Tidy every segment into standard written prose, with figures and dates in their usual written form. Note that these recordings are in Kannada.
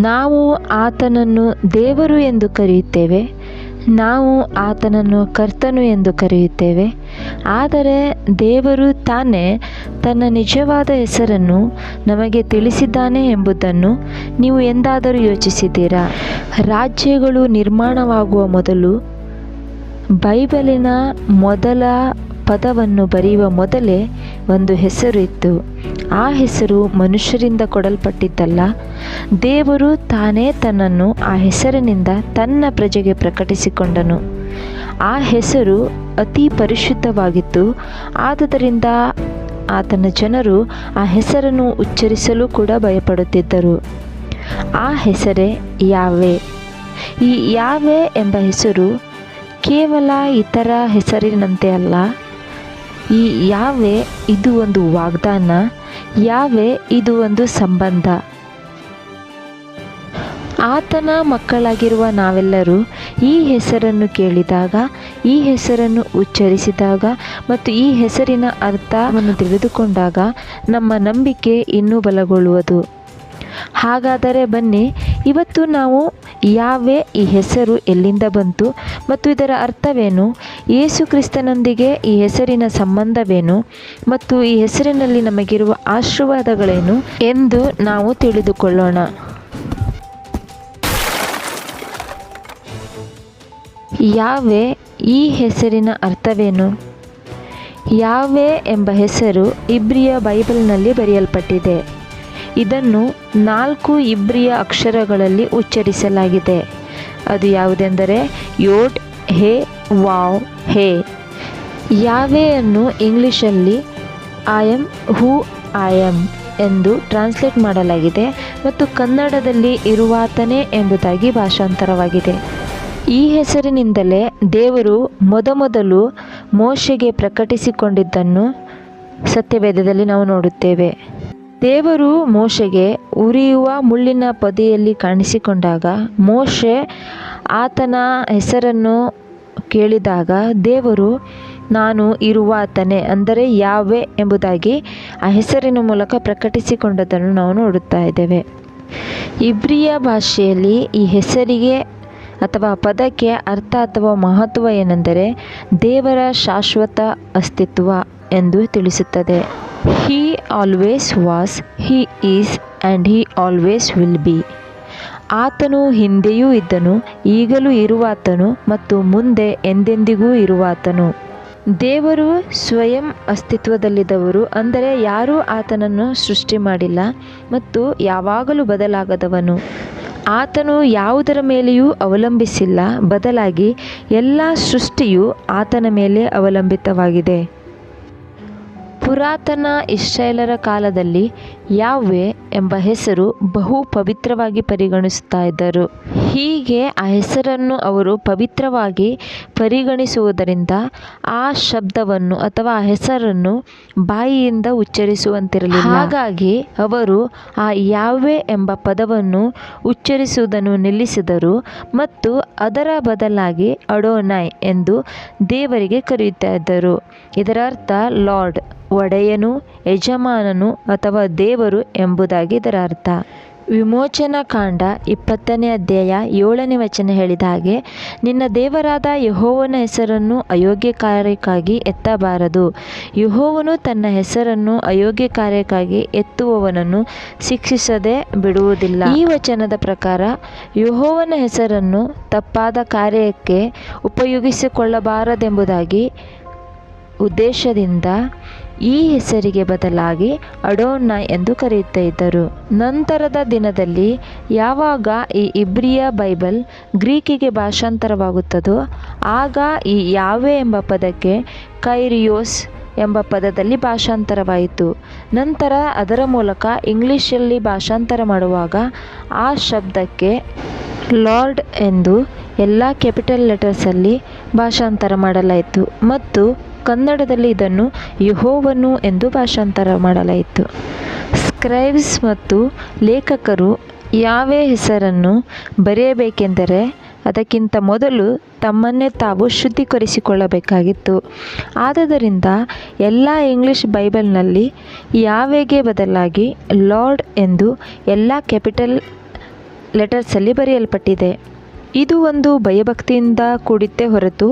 ನಾವು ಆತನನ್ನು ದೇವರು ಎಂದು ಕರೆಯುತ್ತೇವೆ, ನಾವು ಆತನನ್ನು ಕರ್ತನು ಎಂದು ಕರೆಯುತ್ತೇವೆ. ಆದರೆ ದೇವರು ತಾನೇ ತನ್ನ ನಿಜವಾದ ಹೆಸರನ್ನು ನಮಗೆ ತಿಳಿಸಿದ್ದಾನೆ ಎಂಬುದನ್ನು ನೀವು ಎಂದಾದರೂ ಯೋಚಿಸಿದ್ದೀರಾ? ರಾಜ್ಯಗಳು ನಿರ್ಮಾಣವಾಗುವ ಮೊದಲು, ಬೈಬಲಿನ ಮೊದಲ ಪದವನ್ನು ಬರೆಯುವ ಮೊದಲೇ ಒಂದು ಹೆಸರು ಇತ್ತು. ಆ ಹೆಸರು ಮನುಷ್ಯರಿಂದ ಕೊಡಲ್ಪಟ್ಟಿದ್ದಲ್ಲ. ದೇವರು ತಾನೇ ತನ್ನನ್ನು ಆ ಹೆಸರಿನಿಂದ ತನ್ನ ಪ್ರಜೆಗೆ ಪ್ರಕಟಿಸಿಕೊಂಡನು. ಆ ಹೆಸರು ಅತಿ ಪರಿಶುದ್ಧವಾಗಿತ್ತು. ಆದುದರಿಂದ ಆತನ ಜನರು ಆ ಹೆಸರನ್ನು ಉಚ್ಚರಿಸಲು ಕೂಡ ಭಯಪಡುತ್ತಿದ್ದರು. ಆ ಹೆಸರೇ ಯಾವೆ. ಈ ಯಾವೆ ಎಂಬ ಹೆಸರು ಕೇವಲ ಇತರ ಹೆಸರಿನಂತೆ ಅಲ್ಲ. ಈ ಯಾವೆ ಇದು ಒಂದು ವಾಗ್ದಾನ. ಯಾವೆ ಇದು ಒಂದು ಸಂಬಂಧ. ಆತನ ಮಕ್ಕಳಾಗಿರುವ ನಾವೆಲ್ಲರೂ ಈ ಹೆಸರನ್ನು ಕೇಳಿದಾಗ, ಈ ಹೆಸರನ್ನು ಉಚ್ಚರಿಸಿದಾಗ ಮತ್ತು ಈ ಹೆಸರಿನ ಅರ್ಥವನ್ನು ತಿಳಿದುಕೊಂಡಾಗ ನಮ್ಮ ನಂಬಿಕೆ ಇನ್ನೂ ಬಲಗೊಳ್ಳುವುದು. ಹಾಗಾದರೆ ಬನ್ನಿ, ಇವತ್ತು ನಾವು ಯಾವೆ, ಈ ಹೆಸರು ಎಲ್ಲಿಂದ ಬಂತು ಮತ್ತು ಇದರ ಅರ್ಥವೇನು, ಯೇಸು ಕ್ರಿಸ್ತನೊಂದಿಗೆ ಈ ಹೆಸರಿನ ಸಂಬಂಧವೇನು ಮತ್ತು ಈ ಹೆಸರಿನಲ್ಲಿ ನಮಗಿರುವ ಆಶೀರ್ವಾದಗಳೇನು ಎಂದು ನಾವು ತಿಳಿದುಕೊಳ್ಳೋಣ. ಯಾವೆ, ಈ ಹೆಸರಿನ ಅರ್ಥವೇನು? ಯಾವೆ ಎಂಬ ಹೆಸರು ಇಬ್ರಿಯ ಬೈಬಲ್ನಲ್ಲಿ ಬರೆಯಲ್ಪಟ್ಟಿದೆ. ಇದನ್ನು 4 ಇಬ್ರಿಯ ಅಕ್ಷರಗಳಲ್ಲಿ ಉಚ್ಚರಿಸಲಾಗಿದೆ. ಅದು ಯಾವುದೆಂದರೆ ಯೋಡ್, ಹೇ, ವಾವ್, ಹೇ. ಯಾವೆಯನ್ನು ಇಂಗ್ಲಿಷಲ್ಲಿ I am who I am ಎಂದು ಟ್ರಾನ್ಸ್ಲೇಟ್ ಮಾಡಲಾಗಿದೆ ಮತ್ತು ಕನ್ನಡದಲ್ಲಿ ಇರುವಾತನೇ ಎಂಬುದಾಗಿ ಭಾಷಾಂತರವಾಗಿದೆ. ಈ ಹೆಸರಿನಿಂದಲೇ ದೇವರು ಮೊದಮೊದಲು ಮೋಶೆಗೆ ಪ್ರಕಟಿಸಿಕೊಂಡಿದ್ದನ್ನು ಸತ್ಯವೇದದಲ್ಲಿ ನಾವು ನೋಡುತ್ತೇವೆ. ದೇವರು ಮೋಶೆಗೆ ಉರಿಯುವ ಮುಳ್ಳಿನ ಪೊದೆಯಲ್ಲಿ ಕಾಣಿಸಿಕೊಂಡಾಗ ಮೋಶೆ ಆತನ ಹೆಸರನ್ನು ಕೇಳಿದಾಗ ದೇವರು ನಾನು ಇರುವಾತನೇ, ಅಂದರೆ ಯಾವೆ ಎಂಬುದಾಗಿ ಆ ಹೆಸರಿನ ಮೂಲಕ ಪ್ರಕಟಿಸಿಕೊಂಡದ್ದನ್ನು ನಾವು ನೋಡುತ್ತಾ ಇದ್ದೇವೆ. ಇಬ್ರಿಯ ಭಾಷೆಯಲ್ಲಿ ಈ ಹೆಸರಿಗೆ ಅಥವಾ ಪದಕ್ಕೆ ಅರ್ಥ ಅಥವಾ ಮಹತ್ವ ಏನೆಂದರೆ ದೇವರ ಶಾಶ್ವತ ಅಸ್ತಿತ್ವ ಎಂದು ತಿಳಿಸುತ್ತದೆ. He always was, he is and he always will be. ಆತನು ಹಿಂದೆಯೂ ಇದ್ದನು, ಈಗಲೂ ಇರುವಾತನು ಮತ್ತು ಮುಂದೆ ಎಂದೆಂದಿಗೂ ಇರುವಾತನು. ದೇವರು ಸ್ವಯಂ ಅಸ್ತಿತ್ವದಲ್ಲಿದ್ದವರು, ಅಂದರೆ ಯಾರೂ ಆತನನ್ನು ಸೃಷ್ಟಿ ಮಾಡಿಲ್ಲ ಮತ್ತು ಯಾವಾಗಲೂ ಬದಲಾಗದವನು. ಆತನು ಯಾವುದರ ಮೇಲೆಯೂ ಅವಲಂಬಿಸಿಲ್ಲ, ಬದಲಾಗಿ ಎಲ್ಲ ಸೃಷ್ಟಿಯು ಆತನ ಮೇಲೆ ಅವಲಂಬಿತವಾಗಿದೆ. ಪುರಾತನ ಇಸ್ರಾಯೇಲರ ಕಾಲದಲ್ಲಿ ಯಾವೆ ಎಂಬ ಹೆಸರು ಬಹು ಪವಿತ್ರವಾಗಿ ಪರಿಗಣಿಸುತ್ತಾ ಇದ್ದರು. ಹೀಗೆ ಆ ಹೆಸರನ್ನು ಅವರು ಪವಿತ್ರವಾಗಿ ಪರಿಗಣಿಸುವುದರಿಂದ ಆ ಶಬ್ದವನ್ನು ಅಥವಾ ಆ ಹೆಸರನ್ನು ಬಾಯಿಯಿಂದ ಉಚ್ಚರಿಸುವಂತಿರಲಿಲ್ಲ. ಹಾಗಾಗಿ ಅವರು ಆ ಯಾವೆ ಎಂಬ ಪದವನ್ನು ಉಚ್ಚರಿಸುವುದನ್ನು ನಿಲ್ಲಿಸಿದರು ಮತ್ತು ಅದರ ಬದಲಾಗಿ ಅಡೋನೈ ಎಂದು ದೇವರಿಗೆ ಕರೆಯುತ್ತಾ ಇದ್ದರು. ಇದರ ಅರ್ಥ ಲಾರ್ಡ್, ಒಡೆಯನು, ಯಜಮಾನನು ಅಥವಾ ದೇವರು ಎಂಬುದಾಗಿ ಇದರ ಅರ್ಥ. ವಿಮೋಚನಾ ಕಾಂಡ 20ನೇ ಅಧ್ಯಾಯ 7ನೇ ವಚನ ಹೇಳಿದ ಹಾಗೆ, ನಿನ್ನ ದೇವರಾದ ಯೆಹೋವನ ಹೆಸರನ್ನು ಅಯೋಗ್ಯ ಕಾರ್ಯಕ್ಕಾಗಿ ಎತ್ತಬಾರದು. ಯೆಹೋವನು ತನ್ನ ಹೆಸರನ್ನು ಅಯೋಗ್ಯ ಕಾರ್ಯಕ್ಕಾಗಿ ಎತ್ತುವವನನ್ನು ಶಿಕ್ಷಿಸದೆ ಬಿಡುವುದಿಲ್ಲ. ಈ ವಚನದ ಪ್ರಕಾರ ಯೆಹೋವನ ಹೆಸರನ್ನು ತಪ್ಪಾದ ಕಾರ್ಯಕ್ಕೆ ಉಪಯೋಗಿಸಿಕೊಳ್ಳಬಾರದೆಂಬುದಾಗಿ ಉದ್ದೇಶದಿಂದ ಈ ಹೆಸರಿಗೆ ಬದಲಾಗಿ ಅಡೋನೈ ಎಂದು ಕರೆಯುತ್ತಾ ಇದ್ದರು. ನಂತರದ ದಿನದಲ್ಲಿ ಯಾವಾಗ ಈ ಇಬ್ರಿಯ ಬೈಬಲ್ ಗ್ರೀಕಿಗೆ ಭಾಷಾಂತರವಾಗುತ್ತದೋ ಆಗ ಈ ಯಾವೆ ಎಂಬ ಪದಕ್ಕೆ ಕೈರಿಯೋಸ್ ಎಂಬ ಪದದಲ್ಲಿ ಭಾಷಾಂತರವಾಯಿತು. ನಂತರ ಅದರ ಮೂಲಕ ಇಂಗ್ಲಿಷಲ್ಲಿ ಭಾಷಾಂತರ ಮಾಡುವಾಗ ಆ ಶಬ್ದಕ್ಕೆ ಲಾರ್ಡ್ ಎಂದು ಎಲ್ಲ ಕ್ಯಾಪಿಟಲ್ ಲೆಟರ್ಸಲ್ಲಿ ಭಾಷಾಂತರ ಮಾಡಲಾಯಿತು ಮತ್ತು ಕನ್ನಡದಲ್ಲಿ ಇದನ್ನು ಯೆಹೋವನು ಎಂದು ಭಾಷಾಂತರ ಮಾಡಲಾಯಿತು. ಸ್ಕ್ರೈಬ್ಸ್ ಮತ್ತು ಲೇಖಕರು ಯಾವೆ ಹೆಸರನ್ನು ಬರೆಯಬೇಕೆಂದರೆ ಅದಕ್ಕಿಂತ ಮೊದಲು ತಮ್ಮನ್ನೇ ತಾವು ಶುದ್ಧೀಕರಿಸಿಕೊಳ್ಳಬೇಕಾಗಿತ್ತು. ಆದುದರಿಂದ ಎಲ್ಲ ಇಂಗ್ಲಿಷ್ ಬೈಬಲ್ನಲ್ಲಿ ಯಾವೆಗೆ ಬದಲಾಗಿ ಲಾರ್ಡ್ ಎಂದು ಎಲ್ಲ ಕ್ಯಾಪಿಟಲ್ ಲೆಟರ್ಸಲ್ಲಿ ಬರೆಯಲ್ಪಟ್ಟಿದೆ. ಇದು ಒಂದು ಭಯಭಕ್ತಿಯಿಂದ ಕೂಡಿತ್ತೇ ಹೊರತು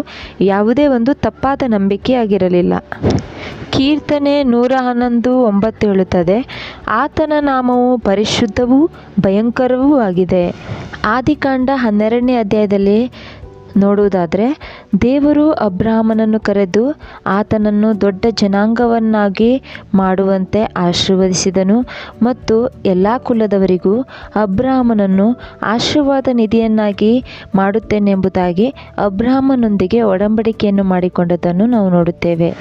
ಯಾವುದೇ ಒಂದು ತಪ್ಪಾದ ನಂಬಿಕೆಯಾಗಿರಲಿಲ್ಲ. ಕೀರ್ತನೆ 111:9 ಹೇಳುತ್ತದೆ, ಆತನ ನಾಮವು ಪರಿಶುದ್ಧವೂ ಭಯಂಕರವೂ ಆಗಿದೆ. ಆದಿಕಾಂಡ 12ನೇ ಅಧ್ಯಾಯದಲ್ಲಿ ನೋಡುವುದಾದರೆ, ದೇವರು ಅಬ್ರಹಾಮನನ್ನು ಕರೆದು ಆತನನ್ನು ದೊಡ್ಡ ಜನಾಂಗವನ್ನಾಗಿ ಮಾಡುವಂತೆ ಆಶೀರ್ವದಿಸಿದನು ಮತ್ತು ಎಲ್ಲ ಕುಲದವರಿಗೂ ಅಬ್ರಹಾಮನನ್ನು ಆಶೀರ್ವಾದ ನಿಧಿಯನ್ನಾಗಿ ಮಾಡುತ್ತೇನೆಂಬುದಾಗಿ ಅಬ್ರಹಾಮನೊಂದಿಗೆ ಒಡಂಬಡಿಕೆಯನ್ನು ಮಾಡಿಕೊಂಡದ್ದನ್ನು ನಾವು ನೋಡುತ್ತೇವೆ.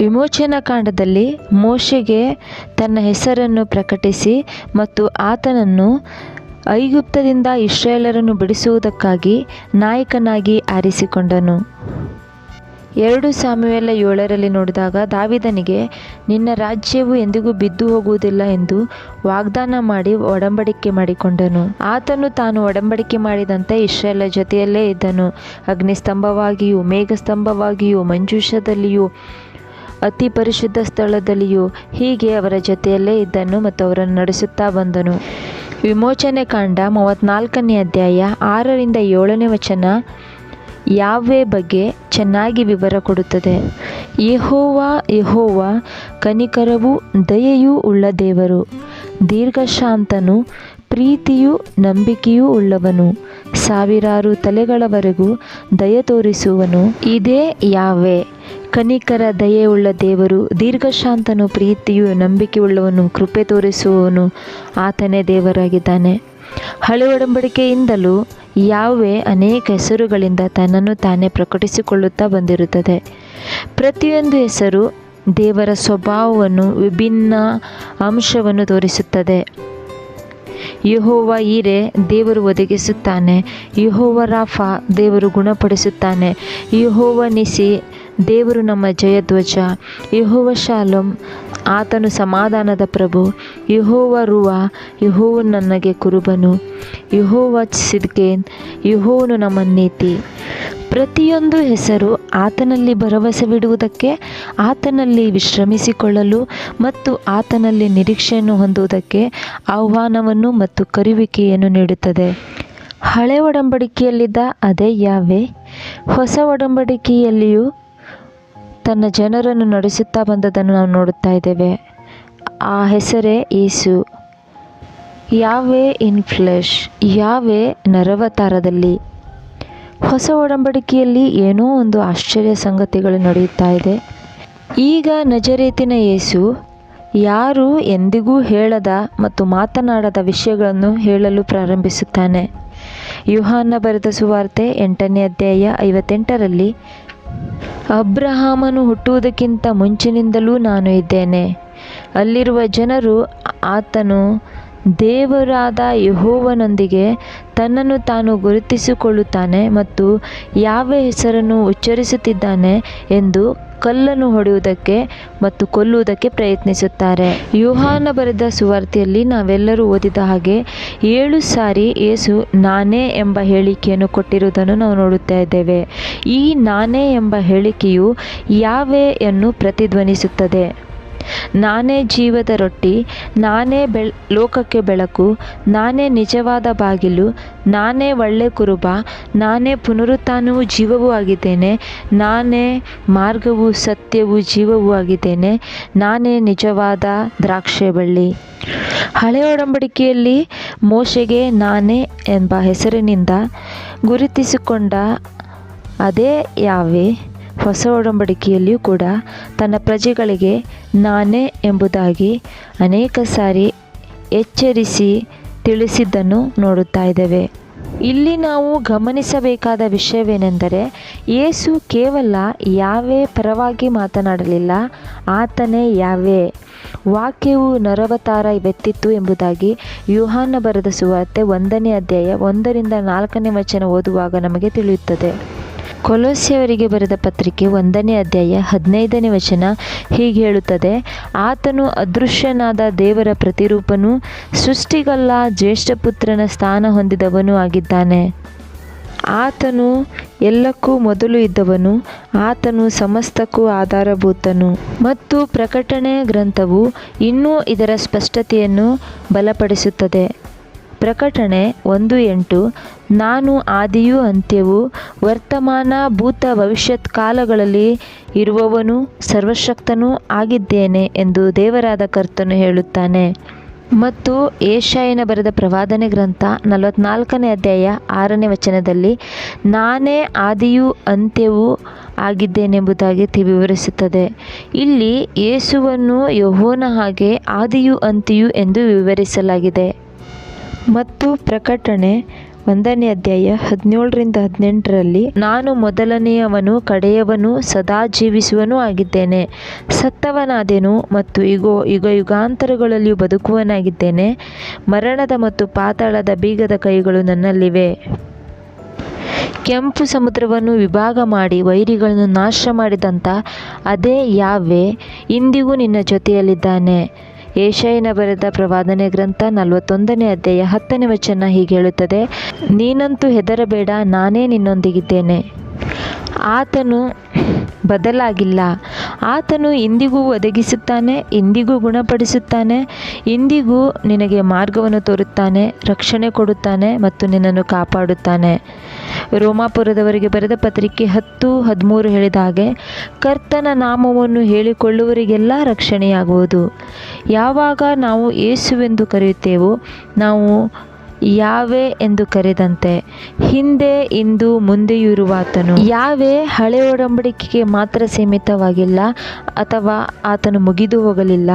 ವಿಮೋಚನಾ ಕಾಂಡದಲ್ಲಿ ಮೋಶೆಗೆ ತನ್ನ ಹೆಸರನ್ನು ಪ್ರಕಟಿಸಿ ಮತ್ತು ಆತನನ್ನು ಐಗುಪ್ತದಿಂದ ಇಸ್ರಾಯೇಲರನ್ನು ಬಿಡಿಸುವುದಕ್ಕಾಗಿ ನಾಯಕನಾಗಿ ಆರಿಸಿಕೊಂಡನು. 2 ಸಾಮುವೇಲ 7ರಲ್ಲಿ ನೋಡಿದಾಗ, ದಾವೀದನಿಗೆ ನಿನ್ನ ರಾಜ್ಯವು ಎಂದಿಗೂ ಬಿದ್ದು ಹೋಗುವುದಿಲ್ಲ ಎಂದು ವಾಗ್ದಾನ ಮಾಡಿ ಒಡಂಬಡಿಕೆ ಮಾಡಿಕೊಂಡನು. ಆತನು ತಾನು ಒಡಂಬಡಿಕೆ ಮಾಡಿದಂತೆ ಇಸ್ರಾಯೇಲರ ಜೊತೆಯಲ್ಲೇ ಇದ್ದನು. ಅಗ್ನಿಸ್ತಂಭವಾಗಿಯೂ ಮೇಘಸ್ತಂಭವಾಗಿಯೂ ಮಂಜೂಷದಲ್ಲಿಯೂ ಅತಿ ಪರಿಶುದ್ಧ ಸ್ಥಳದಲ್ಲಿಯೂ ಹೀಗೆ ಅವರ ಜೊತೆಯಲ್ಲೇ ಇದ್ದನು ಮತ್ತು ಅವರನ್ನು ನಡೆಸುತ್ತಾ ಬಂದನು. ವಿಮೋಚನೆ ಕಾಂಡ 34ನೇ ಅಧ್ಯಾಯ 6ರಿಂದ 7ನೇ ವಚನ ಯಾವ್ವೆ ಬಗ್ಗೆ ಚೆನ್ನಾಗಿ ವಿವರ ಕೊಡುತ್ತದೆ. ಯೆಹೋವ ಕನಿಕರವೂ ದಯೆಯೂ ಉಳ್ಳ ದೇವರು, ದೀರ್ಘಶಾಂತನು, ಪ್ರೀತಿಯೂ ನಂಬಿಕೆಯೂ ಉಳ್ಳವನು, ಸಾವಿರಾರು ತಲೆಗಳವರೆಗೂ ದಯ ತೋರಿಸುವನು. ಇದೇ ಯಾವ್ವೆ. ಕನಿಕರ ದಯೆಯುಳ್ಳ ದೇವರು, ದೀರ್ಘಶಾಂತನು, ಪ್ರೀತಿಯು ನಂಬಿಕೆಯುಳ್ಳವನು, ಕೃಪೆ ತೋರಿಸುವವನು ಆತನೇ ದೇವರಾಗಿದ್ದಾನೆ. ಹಳೆ ಒಡಂಬಡಿಕೆಯಿಂದಲೂ ಯಾವ್ವೆ ಅನೇಕ ಹೆಸರುಗಳಿಂದ ತನ್ನನ್ನು ತಾನೇ ಪ್ರಕಟಿಸಿಕೊಳ್ಳುತ್ತಾ ಬಂದಿರುತ್ತದೆ. ಪ್ರತಿಯೊಂದು ಹೆಸರು ದೇವರ ಸ್ವಭಾವವನ್ನು, ವಿಭಿನ್ನ ಅಂಶವನ್ನು ತೋರಿಸುತ್ತದೆ. ಯೆಹೋವ ಈರೆ, ದೇವರು ಒದಗಿಸುತ್ತಾನೆ. ಯೆಹೋವ ರಾಫಾ, ದೇವರು ಗುಣಪಡಿಸುತ್ತಾನೆ. ಯೆಹೋವ ನಿಸಿ, ದೇವರು ನಮ್ಮ ಜಯಧ್ವಜ. ಯೆಹೋವ ಶಾಲೋಮ್, ಆತನು ಸಮಾಧಾನದ ಪ್ರಭು. ಯೆಹೋವ ರುವಾ, ಯೆಹೋವನು ನನಗೆ ಕುರುಬನು. ಯೆಹೋವ ಸಿದ್ಕೇನ್, ಯೆಹೋವನು ನಮ್ಮ ನೀತಿ. ಪ್ರತಿಯೊಂದು ಹೆಸರು ಆತನಲ್ಲಿ ಭರವಸವಿಡುವುದಕ್ಕೆ, ಆತನಲ್ಲಿ ವಿಶ್ರಮಿಸಿಕೊಳ್ಳಲು ಮತ್ತು ಆತನಲ್ಲಿ ನಿರೀಕ್ಷೆಯನ್ನು ಹೊಂದುವುದಕ್ಕೆ ಆಹ್ವಾನವನ್ನು ಮತ್ತು ಕರೆಯುವಿಕೆಯನ್ನು ನೀಡುತ್ತದೆ. ಹಳೆ ಒಡಂಬಡಿಕೆಯಲ್ಲಿದ್ದ ಅದೇ ಯಾವ್ವೆ ಹೊಸ ಒಡಂಬಡಿಕೆಯಲ್ಲಿಯೂ ತನ್ನ ಜನರನ್ನು ನಡೆಸುತ್ತಾ ಬಂದದನ್ನು ನಾವು ನೋಡುತ್ತಾ ಇದ್ದೇವೆ. ಆ ಹೆಸರೇ ಯೇಸು. ಯಾವ್ವೆ ಇನ್ ಫ್ಲೆಶ್, ಯಾವ್ವೆ ನರವತಾರದಲ್ಲಿ. ಹೊಸ ಒಡಂಬಡಿಕೆಯಲ್ಲಿ ಏನೋ ಒಂದು ಆಶ್ಚರ್ಯ ಸಂಗತಿಗಳು ನಡೆಯುತ್ತಾ ಇದೆ. ಈಗ ನಜರೇತಿನ ಯೇಸು ಯಾರು ಎಂದಿಗೂ ಹೇಳದ ಮತ್ತು ಮಾತನಾಡದ ವಿಷಯಗಳನ್ನು ಹೇಳಲು ಪ್ರಾರಂಭಿಸುತ್ತಾನೆ. ಯೋಹಾನ ಬರೆದ ಸುವಾರ್ತೆ 8ನೇ ಅಧ್ಯಾಯ 58ರಲ್ಲಿ, ಅಬ್ರಹಾಮನು ಹುಟ್ಟುವುದಕ್ಕಿಂತ ಮುಂಚಿನಿಂದಲೂ ನಾನು ಇದ್ದೇನೆ. ಅಲ್ಲಿರುವ ಜನರು ಆತನು ದೇವರಾದ ಯೆಹೋವನೊಂದಿಗೆ ತನ್ನನ್ನು ತಾನು ಗುರುತಿಸಿಕೊಳ್ಳುತ್ತಾನೆ ಮತ್ತು ಯಾವ್ವೆ ಹೆಸರನ್ನು ಉಚ್ಚರಿಸುತ್ತಿದ್ದಾನೆ ಎಂದು ಕಲ್ಲನ್ನು ಹೊಡೆಯುವುದಕ್ಕೆ ಮತ್ತು ಕೊಲ್ಲುವುದಕ್ಕೆ ಪ್ರಯತ್ನಿಸುತ್ತಾರೆ. ಯೋಹಾನ ಬರೆದ ಸುವಾರ್ತೆಯಲ್ಲಿ ನಾವೆಲ್ಲರೂ ಓದಿದ ಹಾಗೆ 7 ಸಾರಿ ಯೇಸು ನಾನೇ ಎಂಬ ಹೇಳಿಕೆಯನ್ನು ಕೊಟ್ಟಿರುವುದನ್ನು ನಾವು ನೋಡುತ್ತಾ ಇದ್ದೇವೆ. ಈ ನಾನೇ ಎಂಬ ಹೇಳಿಕೆಯು ಯಾವ್ವೆಯನ್ನು ಪ್ರತಿಧ್ವನಿಸುತ್ತದೆ. ನಾನೇ ಜೀವದ ರೊಟ್ಟಿ, ನಾನೇ ಲೋಕಕ್ಕೆ ಬೆಳಕು, ನಾನೇ ನಿಜವಾದ ಬಾಗಿಲು, ನಾನೇ ಒಳ್ಳೆ ಕುರುಬ, ನಾನೇ ಪುನರುತ್ಥಾನವೂ ಜೀವವೂ ಆಗಿದ್ದೇನೆ, ನಾನೇ ಮಾರ್ಗವೂ ಸತ್ಯವೂ ಜೀವವೂ ಆಗಿದ್ದೇನೆ, ನಾನೇ ನಿಜವಾದ ದ್ರಾಕ್ಷೆ ಬಳ್ಳಿ. ಹಳೆ ಒಡಂಬಡಿಕೆಯಲ್ಲಿ ಮೋಶೆಗೆ ನಾನೇ ಎಂಬ ಹೆಸರಿನಿಂದ ಗುರುತಿಸಿಕೊಂಡ ಅದೇ ಯಾವ್ವೆ ಹೊಸ ಒಡಂಬಡಿಕೆಯಲ್ಲಿಯೂ ಕೂಡ ತನ್ನ ಪ್ರಜೆಗಳಿಗೆ ನಾನೇ ಎಂಬುದಾಗಿ ಅನೇಕ ಸಾರಿ ಎಚ್ಚರಿಸಿ ತಿಳಿಸಿದ್ದನ್ನು ನೋಡುತ್ತಾ ಇದ್ದೇವೆ. ಇಲ್ಲಿ ನಾವು ಗಮನಿಸಬೇಕಾದ ವಿಷಯವೇನೆಂದರೆ, ಯೇಸು ಕೇವಲ ಯಾವ್ವೆ ಪರವಾಗಿ ಮಾತನಾಡಲಿಲ್ಲ, ಆತನೇ ಯಾವ್ವೆ. ವಾಕ್ಯವು ನರವತಾರ ಎತ್ತಿತ್ತು ಎಂಬುದಾಗಿ ಯೋಹಾನ ಬರೆದ ಸುವಾರ್ತೆ 1ನೇ ಅಧ್ಯಾಯ 1ರಿಂದ 4ನೇ ವಚನ ಓದುವಾಗ ನಮಗೆ ತಿಳಿಯುತ್ತದೆ. ಕೊಲೊಸ್ಸೆಯವರಿಗೆ ಬರೆದ ಪತ್ರಿಕೆ 1ನೇ ಅಧ್ಯಾಯ 15ನೇ ವಚನ ಹೀಗೆ ಹೇಳುತ್ತದೆ, ಆತನು ಅದೃಶ್ಯನಾದ ದೇವರ ಪ್ರತಿರೂಪನೂ ಸೃಷ್ಟಿಗಲ್ಲ ಜ್ಯೇಷ್ಠಪುತ್ರನ ಸ್ಥಾನ ಹೊಂದಿದವನೂ ಆಗಿದ್ದಾನೆ. ಆತನು ಎಲ್ಲಕ್ಕೂ ಮೊದಲು ಇದ್ದವನು, ಆತನು ಸಮಸ್ತಕ್ಕೂ ಆಧಾರಭೂತನು. ಮತ್ತು ಪ್ರಕಟಣೆ ಗ್ರಂಥವು ಇನ್ನೂ ಇದರ ಸ್ಪಷ್ಟತೆಯನ್ನು ಬಲಪಡಿಸುತ್ತದೆ. ಪ್ರಕಟಣೆ 1:8 ನಾನು ಆದಿಯೂ ಅಂತ್ಯವೂ ವರ್ತಮಾನ ಭೂತ ಭವಿಷ್ಯತ್ ಕಾಲಗಳಲ್ಲಿ ಇರುವವನೂ ಸರ್ವಶಕ್ತನೂ ಆಗಿದ್ದೇನೆ ಎಂದು ದೇವರಾದ ಕರ್ತನು ಹೇಳುತ್ತಾನೆ. ಮತ್ತು ಯೆಶಾಯನ ಬರೆದ ಪ್ರವಾದನೆ ಗ್ರಂಥ 44ನೇ ಅಧ್ಯಾಯ 6ನೇ ವಚನದಲ್ಲಿ ನಾನೇ ಆದಿಯೂ ಅಂತ್ಯವೂ ಆಗಿದ್ದೇನೆಂಬುದಾಗಿ ವಿವರಿಸುತ್ತದೆ. ಇಲ್ಲಿ ಯೇಸುವನ್ನು ಯೆಹೋವನ ಹಾಗೆ ಆದಿಯೂ ಅಂತ್ಯವೂ ಎಂದು ವಿವರಿಸಲಾಗಿದೆ. ಮತ್ತು ಪ್ರಕಟಣೆ 1ನೇ ಅಧ್ಯಾಯ 17-18ರಲ್ಲಿ ನಾನು ಮೊದಲನೆಯವನು ಕಡೆಯವನು ಸದಾ ಜೀವಿಸುವನೂ ಆಗಿದ್ದೇನೆ, ಸತ್ತವನಾದೆನು ಮತ್ತು ಇಗೋ ಯುಗಾಂತರಗಳಲ್ಲಿಯೂ ಬದುಕುವನಾಗಿದ್ದೇನೆ, ಮರಣದ ಮತ್ತು ಪಾತಾಳದ ಬೀಗದ ಕೈಗಳು ನನ್ನಲ್ಲಿವೆ. ಕೆಂಪು ಸಮುದ್ರವನ್ನು ವಿಭಾಗ ಮಾಡಿ ವೈರಿಗಳನ್ನು ನಾಶ ಮಾಡಿದಂಥ ಅದೇ ಯಾಹ್ವೆ ಇಂದಿಗೂ ನಿನ್ನ ಜೊತೆಯಲ್ಲಿದ್ದಾನೆ. ಯೆಶಾಯನ ಬರೆದ ಪ್ರವಾದನೆ ಗ್ರಂಥ 41ನೇ ಅಧ್ಯಾಯ 10ನೇ ವಚನ ಹೀಗೆ ಹೇಳುತ್ತದೆ, ನೀನಂತೂ ಹೆದರಬೇಡ, ನಾನೇ ನಿನ್ನೊಂದಿಗಿದ್ದೇನೆ. ಆತನು ಬದಲಾಗಿಲ್ಲ. ಆತನು ಇಂದಿಗೂ ಒದಗಿಸುತ್ತಾನೆ, ಇಂದಿಗೂ ಗುಣಪಡಿಸುತ್ತಾನೆ, ಇಂದಿಗೂ ನಿನಗೆ ಮಾರ್ಗವನ್ನು ತೋರುತ್ತಾನೆ, ರಕ್ಷಣೆ ಕೊಡುತ್ತಾನೆ ಮತ್ತು ನಿನ್ನನ್ನು ಕಾಪಾಡುತ್ತಾನೆ. ರೋಮಾಪುರದವರಿಗೆ ಬರೆದ ಪತ್ರಿಕೆ 10:13 ಹೇಳಿದ ಹಾಗೆ ಕರ್ತನ ನಾಮವನ್ನು ಹೇಳಿಕೊಳ್ಳುವವರಿಗೆಲ್ಲ ರಕ್ಷಣೆಯಾಗುವುದು. ಯಾವಾಗ ನಾವು ಯೇಸುವೆಂದು ಕರೆಯುತ್ತೇವೋ ನಾವು ಯಾಹ್ವೆ ಎಂದು ಕರೆದಂತೆ ಹಿಂದೆ ಇಂದು ಮುಂದೆಯೂ ಇರುವಾತನು. ಯಾಹ್ವೆ ಹಳೆ ಒಡಂಬಡಿಕೆಗೆ ಮಾತ್ರ ಸೀಮಿತವಾಗಿಲ್ಲ ಅಥವಾ ಆತನು ಮುಗಿದು ಹೋಗಲಿಲ್ಲ.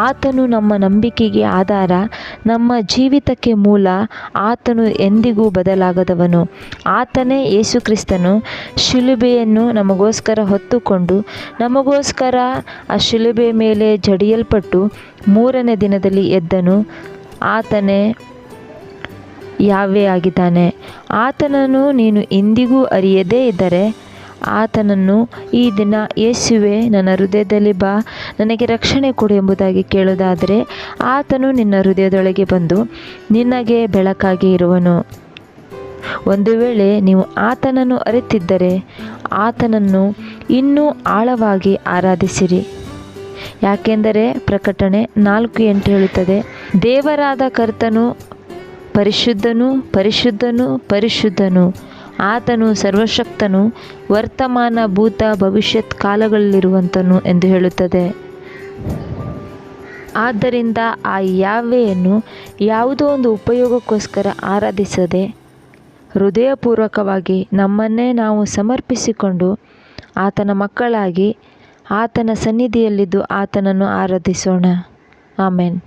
ಆತನು ನಮ್ಮ ನಂಬಿಕೆಗೆ ಆಧಾರ, ನಮ್ಮ ಜೀವಿತಕ್ಕೆ ಮೂಲ. ಆತನು ಎಂದಿಗೂ ಬದಲಾಗದವನು. ಆತನೇ ಯೇಸು ಕ್ರಿಸ್ತನು ಶಿಲುಬೆಯನ್ನು ನಮಗೋಸ್ಕರ ಹೊತ್ತುಕೊಂಡು ನಮಗೋಸ್ಕರ ಆ ಶಿಲುಬೆ ಮೇಲೆ ಜಡಿಯಲ್ಪಟ್ಟು 3ನೇ ದಿನದಲ್ಲಿ ಎದ್ದನು. ಆತನೇ ಯಾಹ್ವೆ ಆಗಿದ್ದಾನೆ. ಆತನನ್ನು ನೀನು ಇಂದಿಗೂ ಅರಿಯದೇ ಇದ್ದರೆ ಆತನನ್ನು ಈ ದಿನ ಯೇಸುವೆ ನನ್ನ ಹೃದಯದಲ್ಲಿ ಬಾ, ನನಗೆ ರಕ್ಷಣೆ ಕೊಡು ಎಂಬುದಾಗಿ ಕೇಳೋದಾದರೆ ಆತನು ನಿನ್ನ ಹೃದಯದೊಳಗೆ ಬಂದು ನಿನಗೆ ಬೆಳಕಾಗಿ ಇರುವನು. ಒಂದು ವೇಳೆ ನೀವು ಆತನನ್ನು ಅರಿತಿದ್ದರೆ ಆತನನ್ನು ಇನ್ನೂ ಆಳವಾಗಿ ಆರಾಧಿಸಿರಿ. ಯಾಕೆಂದರೆ ಪ್ರಕಟಣೆ 4:8 ಹೇಳುತ್ತದೆ, ದೇವರಾದ ಕರ್ತನು ಪರಿಶುದ್ಧನು ಪರಿಶುದ್ಧನು ಪರಿಶುದ್ಧನು, ಆತನು ಸರ್ವಶಕ್ತನು, ವರ್ತಮಾನ ಭೂತ ಭವಿಷ್ಯತ್ ಕಾಲಗಳಲ್ಲಿರುವಂತನು ಎಂದು ಹೇಳುತ್ತದೆ. ಆದ್ದರಿಂದ ಆ ಯಾಹ್ವೆಯನ್ನು ಯಾವುದೋ ಒಂದು ಉಪಯೋಗಕ್ಕೋಸ್ಕರ ಆರಾಧಿಸದೆ ಹೃದಯಪೂರ್ವಕವಾಗಿ ನಮ್ಮನ್ನೇ ನಾವು ಸಮರ್ಪಿಸಿಕೊಂಡು ಆತನ ಮಕ್ಕಳಾಗಿ ಆತನ ಸನ್ನಿಧಿಯಲ್ಲಿದ್ದು ಆತನನ್ನು ಆರಾಧಿಸೋಣ. ಆಮೆನ್.